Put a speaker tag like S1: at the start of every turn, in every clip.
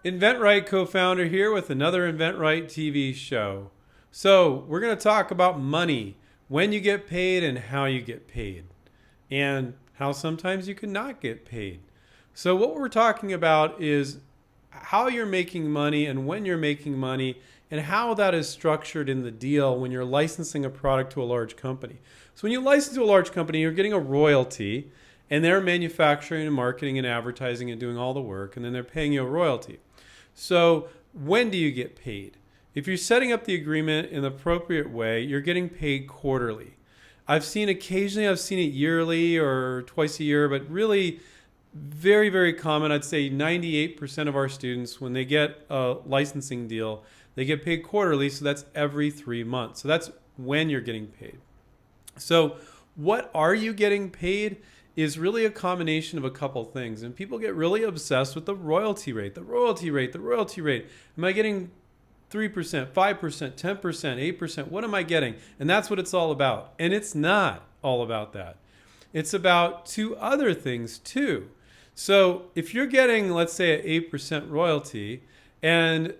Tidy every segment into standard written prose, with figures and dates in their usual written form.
S1: inventRight co-founder here with another inventRight TV show. So we're going to talk about money, when you get paid and how you get paid, and how sometimes you can not get paid. So what we're talking about is how you're making money and when you're making money and how that is structured in the deal when you're licensing a product to a large company. So when you license to a large company, you're getting a royalty, and they're manufacturing and marketing and advertising and doing all the work, and then they're paying you a royalty. So when do you get paid? If you're setting up the agreement in the appropriate way, you're getting paid quarterly. Occasionally I've seen it yearly or twice a year, but really very, very common. I'd say 98% of our students, when they get a licensing deal, they get paid quarterly. So that's every 3 months. So that's when you're getting paid. So what are you getting paid is really a combination of a couple things. And people get really obsessed with the royalty rate, the royalty rate, the royalty rate. Am I getting 3%, 5%, 10%, 8%? What am I getting? And that's what it's all about. And it's not all about that. It's about two other things too. So if you're getting, let's say, an 8% royalty and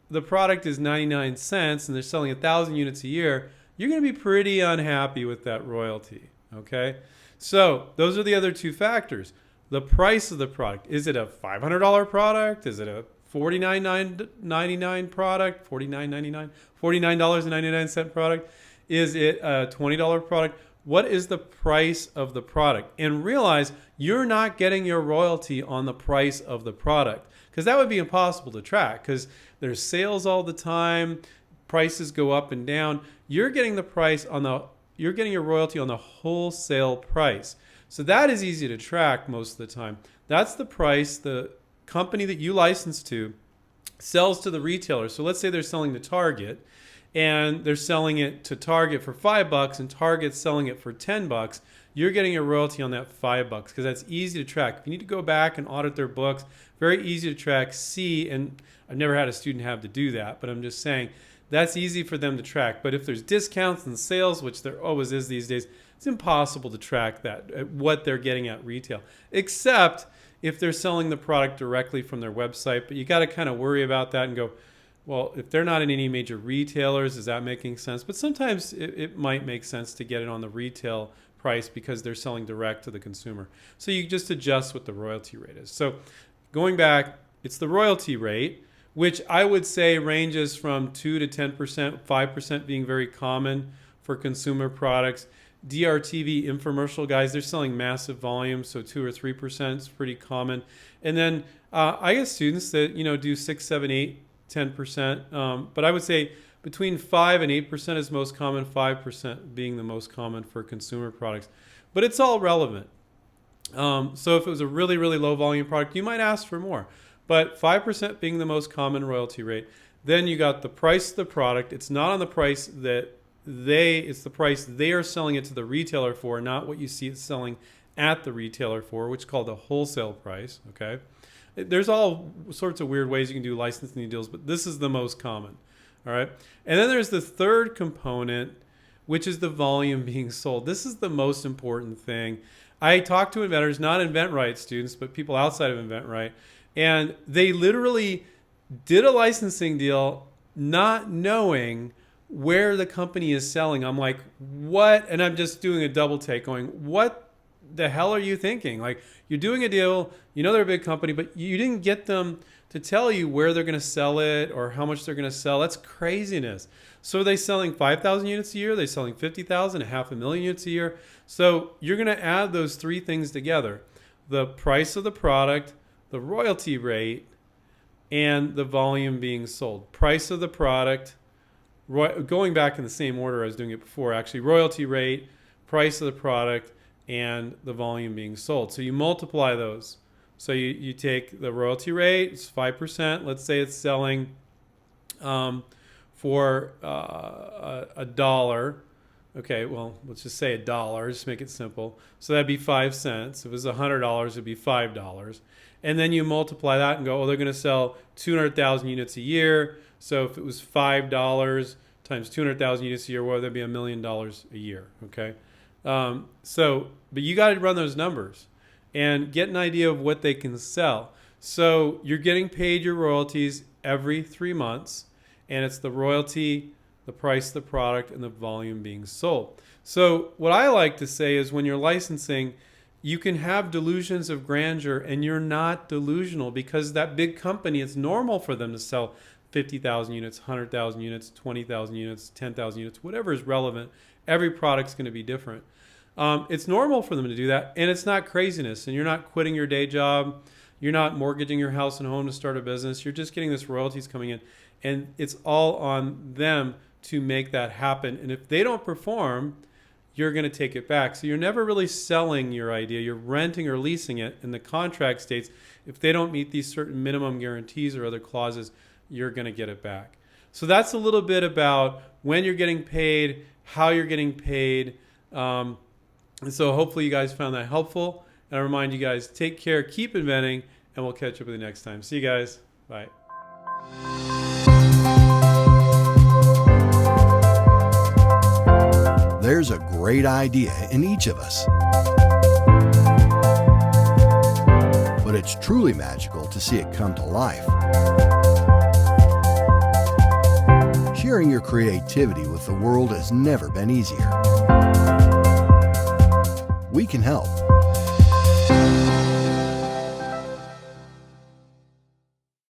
S1: the product is 99 cents and they're selling 1,000 units a year, you're going to be pretty unhappy with that royalty, okay? So those are the other two factors. The price of the product. Is it a $500 product? Is it a $49.99 product? $49.99 product? Is it a $20 product? What is the price of the product? And realize you're not getting your royalty on the price of the product, because that would be impossible to track, because there's sales all the time, prices go up and down. You're getting you're getting your royalty on the wholesale price. So that is easy to track most of the time. That's the price the company that you license to sells to the retailer. So let's say they're selling to Target and they're selling it to Target for $5 and Target's selling it for $10. You're getting a royalty on that $5 because that's easy to track. If you need to go back and audit their books, very easy to track, see, and I've never had a student have to do that, but I'm just saying that's easy for them to track. But if there's discounts and sales, which there always is these days, it's impossible to track that, what they're getting at retail, except if they're selling the product directly from their website. But you got to kind of worry about that and go, well, if they're not in any major retailers, is that making sense? But sometimes it might make sense to get it on the retail price because they're selling direct to the consumer. So you just adjust what the royalty rate is. So going back, it's the royalty rate, which I would say ranges from 2 to 10%, 5% being very common for consumer products. DRTV infomercial guys, they're selling massive volumes, so 2 or 3% is pretty common. And then I get students that do 6, 7, 8, 10%, but I would say between 5 and 8% is most common, 5% being the most common for consumer products. But it's all relevant. So if it was a really, really low volume product, you might ask for more. But 5% being the most common royalty rate. Then you got the price of the product. It's not on the price it's the price they are selling it to the retailer for, not what you see it selling at the retailer for, which is called the wholesale price, okay? There's all sorts of weird ways you can do licensing deals, but this is the most common, all right? And then there's the third component, which is the volume being sold. This is the most important thing. I talk to inventors, not inventRight students, but people outside of inventRight, and they literally did a licensing deal not knowing where the company is selling. I'm like, what? And I'm just doing a double take going, what the hell are you thinking? Like, you're doing a deal, they're a big company, but you didn't get them to tell you where they're going to sell it or how much they're going to sell. That's craziness. So are they selling 5,000 units a year? Are they selling 50,000, 500,000 units a year? So you're going to add those three things together: the price of the product, the royalty rate, and the volume being sold. Price of the product, going back in the same order I was doing it before, actually, royalty rate, price of the product, and the volume being sold. So you multiply those. So you take the royalty rate, it's 5%. Let's say it's selling for a dollar. Okay, well, let's just say $1, just make it simple. So that'd be 5 cents. If it was $100, it'd be $5. And then you multiply that and go, oh, they're going to sell 200,000 units a year. So if it was $5 times 200,000 units a year, well, that'd be $1 million a year. Okay, but you got to run those numbers and get an idea of what they can sell. So you're getting paid your royalties every 3 months, and it's the royalty, the price of the product, and the volume being sold. So what I like to say is when you're licensing, you can have delusions of grandeur, and you're not delusional, because that big company, it's normal for them to sell 50,000 units, 100,000 units, 20,000 units, 10,000 units, whatever is relevant. Every product's going to be different. It's normal for them to do that, and it's not craziness, and you're not quitting your day job. You're not mortgaging your house and home to start a business. You're just getting this royalties coming in, and it's all on them to make that happen. And if they don't perform, you're going to take it back. So you're never really selling your idea. You're renting or leasing it, and the contract states if they don't meet these certain minimum guarantees or other clauses, you're going to get it back. So that's a little bit about when you're getting paid, how you're getting paid. And so hopefully you guys found that helpful. And I remind you guys, take care, keep inventing, and we'll catch up with you next time. See you guys. Bye.
S2: There's a great idea in each of us. But it's truly magical to see it come to life. Sharing your creativity with the world has never been easier. We can help.